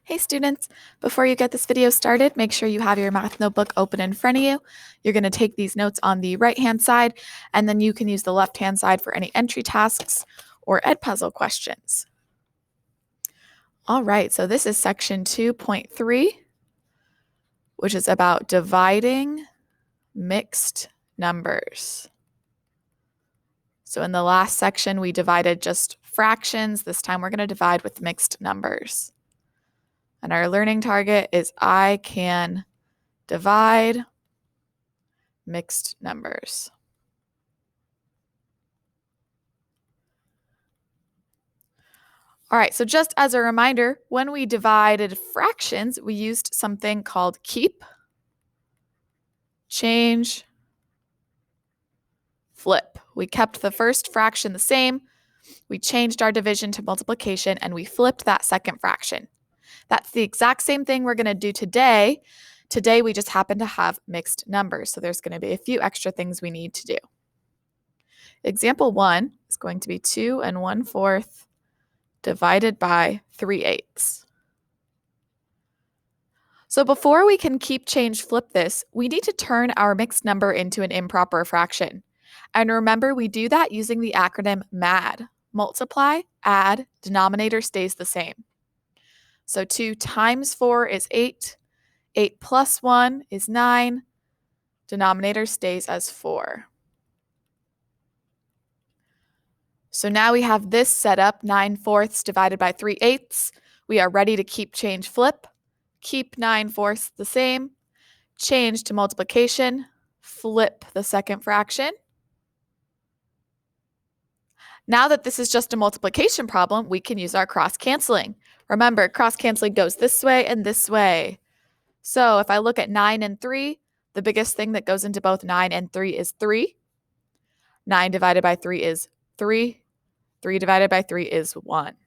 Hey students, before you get this video started, make sure you have your math notebook open in front of you. You're going to take these notes on the right-hand side, and then you can use the left-hand side for any entry tasks or Edpuzzle questions. All right, so this is section 2.3, which is about dividing mixed numbers. So in the last section, we divided just fractions. This time we're going to divide with mixed numbers. And our learning target is I can divide mixed numbers. All right, so just as a reminder, when we divided fractions, we used something called keep, change, flip. We kept the first fraction the same, we changed our division to multiplication, and we flipped that second fraction. That's the exact same thing we're going to do today. Today, we just happen to have mixed numbers, so there's going to be a few extra things we need to do. Example 1 is going to be 2 1/4 divided by 3/8. So before we can keep, change, flip this, we need to turn our mixed number into an improper fraction. And remember, we do that using the acronym MAD. Multiply, add, denominator stays the same. So 2 times 4 is 8. 8 plus 1 is 9. Denominator stays as 4. So now we have this set up, 9/4 divided by 3/8. We are ready to keep, change, flip. Keep 9/4 the same. Change to multiplication. Flip the second fraction. Now that this is just a multiplication problem, we can use our cross-canceling. Remember, cross-canceling goes this way and this way. So if I look at 9 and 3, the biggest thing that goes into both 9 and 3 is 3. 9 divided by 3 is 3. 3 divided by 3 is 1.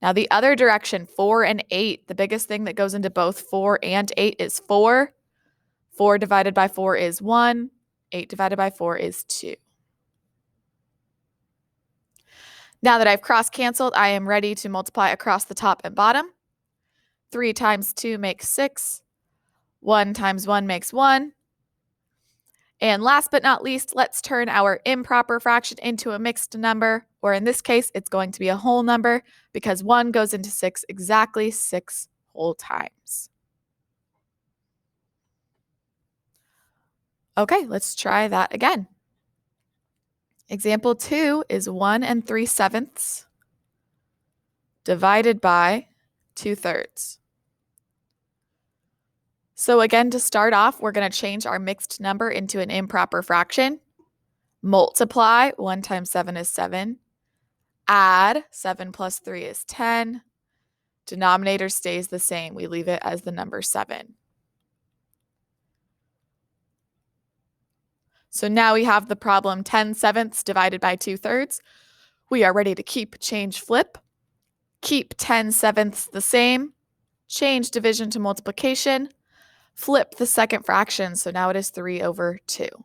Now the other direction, 4 and 8, the biggest thing that goes into both 4 and 8 is 4. 4 divided by 4 is 1. 8 divided by 4 is 2. Now that I've cross-canceled, I am ready to multiply across the top and bottom. 3 times 2 makes 6. 1 times 1 makes 1. And last but not least, let's turn our improper fraction into a mixed number, or in this case, it's going to be a whole number because 1 goes into 6 exactly 6 whole times. Okay, let's try that again. Example 2 is 1 3/7 divided by 2/3. So again, to start off, we're going to change our mixed number into an improper fraction. Multiply, 1 times 7 is 7. Add, 7 plus 3 is 10. Denominator stays the same. We leave it as the number 7. So now we have the problem 10/7 divided by 2/3. We are ready to keep, change, flip. Keep 10/7 the same. Change division to multiplication. Flip the second fraction, so now it is 3/2.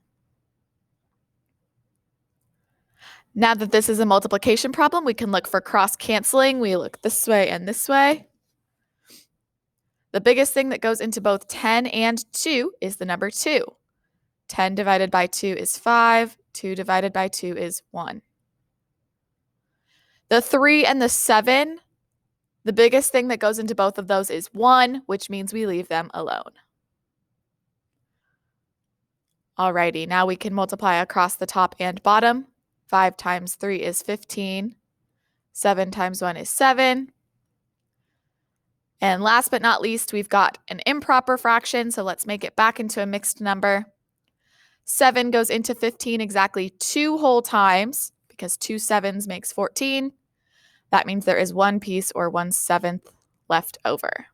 Now that this is a multiplication problem, we can look for cross-canceling. We look this way and this way. The biggest thing that goes into both 10 and 2 is the number 2. 10 divided by 2 is 5. 2 divided by 2 is 1. The 3 and the 7, the biggest thing that goes into both of those is 1, which means we leave them alone. Alrighty, now we can multiply across the top and bottom. 5 times 3 is 15. 7 times 1 is 7. And last but not least, we've got an improper fraction, so let's make it back into a mixed number. 7 goes into 15 exactly 2 whole times, because 2 7s makes 14. That means there is 1 piece, or 1/7, left over.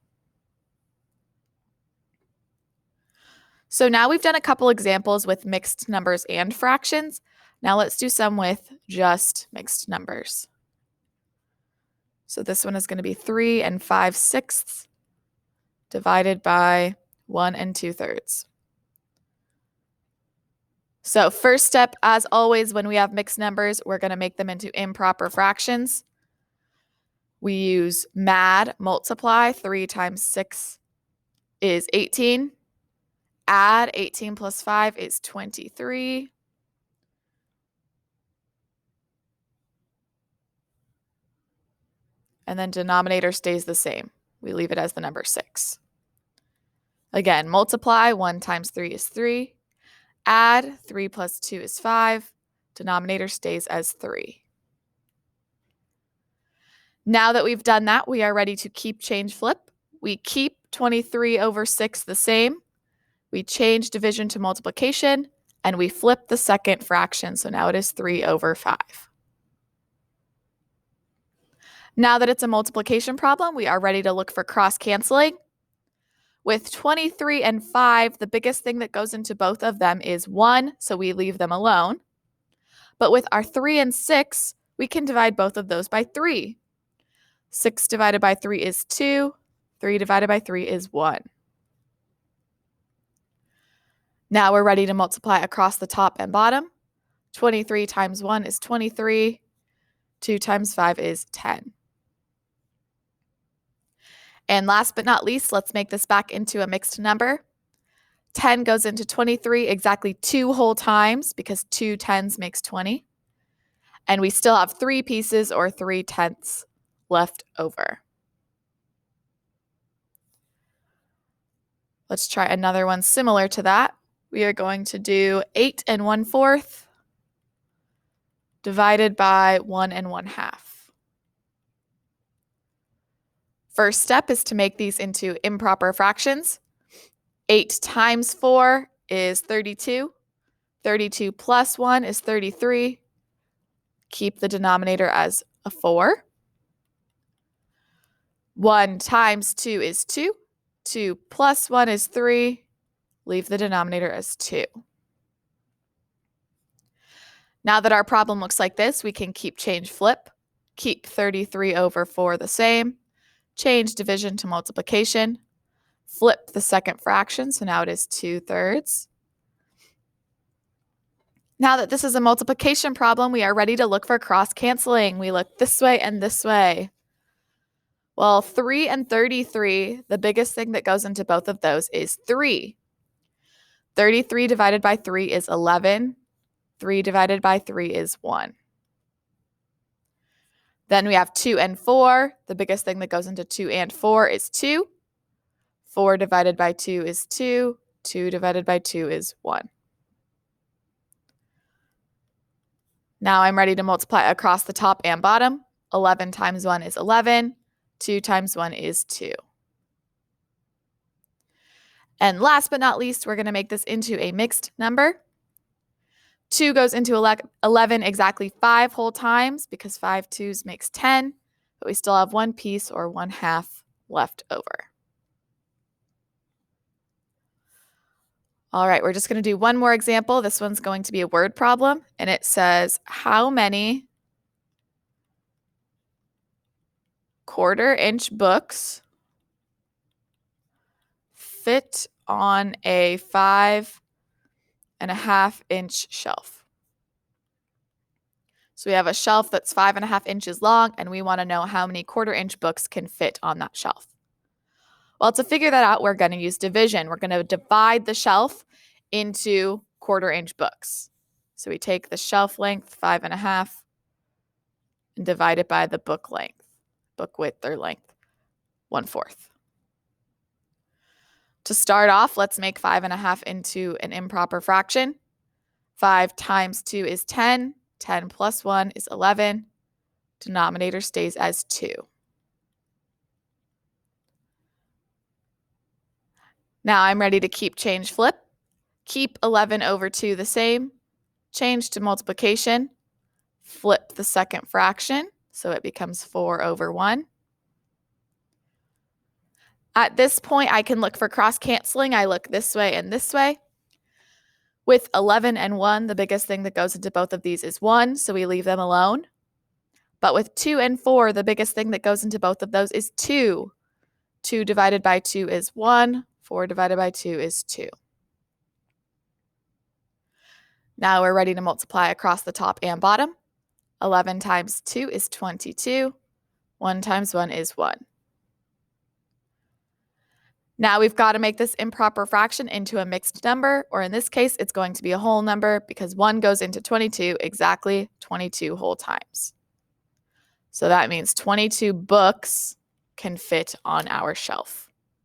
So now we've done a couple examples with mixed numbers and fractions. Now let's do some with just mixed numbers. So this one is going to be 3 5/6 divided by 1 2/3. So first step, as always, when we have mixed numbers, we're going to make them into improper fractions. We use MAD, multiply. 3 times 6 is 18. Add 18 plus 5 is 23. And then denominator stays the same. We leave it as the number 6. Again, multiply. 1 times 3 is 3. Add 3 plus 2 is 5. Denominator stays as 3. Now that we've done that, we are ready to keep, change, flip. We keep 23 over 6 the same. We change division to multiplication, and we flip the second fraction. So now it is 3 over 5. Now that it's a multiplication problem, we are ready to look for cross-canceling. With 23 and 5, the biggest thing that goes into both of them is 1, so we leave them alone. But with our 3 and 6, we can divide both of those by 3. 6 divided by 3 is 2. 3 divided by 3 is 1. Now we're ready to multiply across the top and bottom. 23 times 1 is 23. 2 times 5 is 10. And last but not least, let's make this back into a mixed number. 10 goes into 23 exactly 2 whole times because 2 tens makes 20. And we still have 3 pieces or 3 tenths left over. Let's try another one similar to that. We are going to do 8 and 1/4 divided by 1 and 1/2. First step is to make these into improper fractions. 8 times 4 is 32. 32 plus 1 is 33. Keep the denominator as a 4. 1 times 2 is 2. 2 plus 1 is 3. Leave the denominator as 2. Now that our problem looks like this, we can keep, change, flip. Keep 33 over 4 the same. Change division to multiplication. Flip the second fraction, so now it is 2/3. Now that this is a multiplication problem, we are ready to look for cross-canceling. We look this way and this way. Well, 3 and 33, the biggest thing that goes into both of those is 3. 33 divided by 3 is 11. 3 divided by 3 is 1. Then we have 2 and 4. The biggest thing that goes into 2 and 4 is 2. 4 divided by 2 is 2. 2 divided by 2 is 1. Now I'm ready to multiply across the top and bottom. 11 times 1 is 11. 2 times 1 is 2. And last but not least, we're going to make this into a mixed number. 2 goes into 11 exactly 5 whole times because 5 2s makes 10, but we still have 1 piece or 1/2 left over. All right, we're just going to do one more example. This one's going to be a word problem, and it says, how many 1/4-inch books fit on a 5.5-inch shelf? So we have a shelf that's 5.5 inches long, and we want to know how many 1/4-inch books can fit on that shelf. Well, to figure that out, we're going to use division. We're going to divide the shelf into 1/4-inch books. So we take the shelf length, 5.5, and divide it by the book length, book width or length, 1/4. To start off, let's make 5.5 into an improper fraction. 5 times 2 is 10. 10 plus 1 is 11. Denominator stays as 2. Now I'm ready to keep, change, flip. Keep 11 over 2 the same. Change to multiplication. Flip the second fraction, so it becomes 4 over 1. At this point, I can look for cross-canceling. I look this way and this way. With 11 and 1, the biggest thing that goes into both of these is 1, so we leave them alone. But with 2 and 4, the biggest thing that goes into both of those is 2. 2 divided by 2 is 1. 4 divided by 2 is 2. Now we're ready to multiply across the top and bottom. 11 times 2 is 22. 1 times 1 is 1. Now we've got to make this improper fraction into a mixed number, or in this case, it's going to be a whole number because 1 goes into 22 exactly 22 whole times. So that means 22 books can fit on our shelf.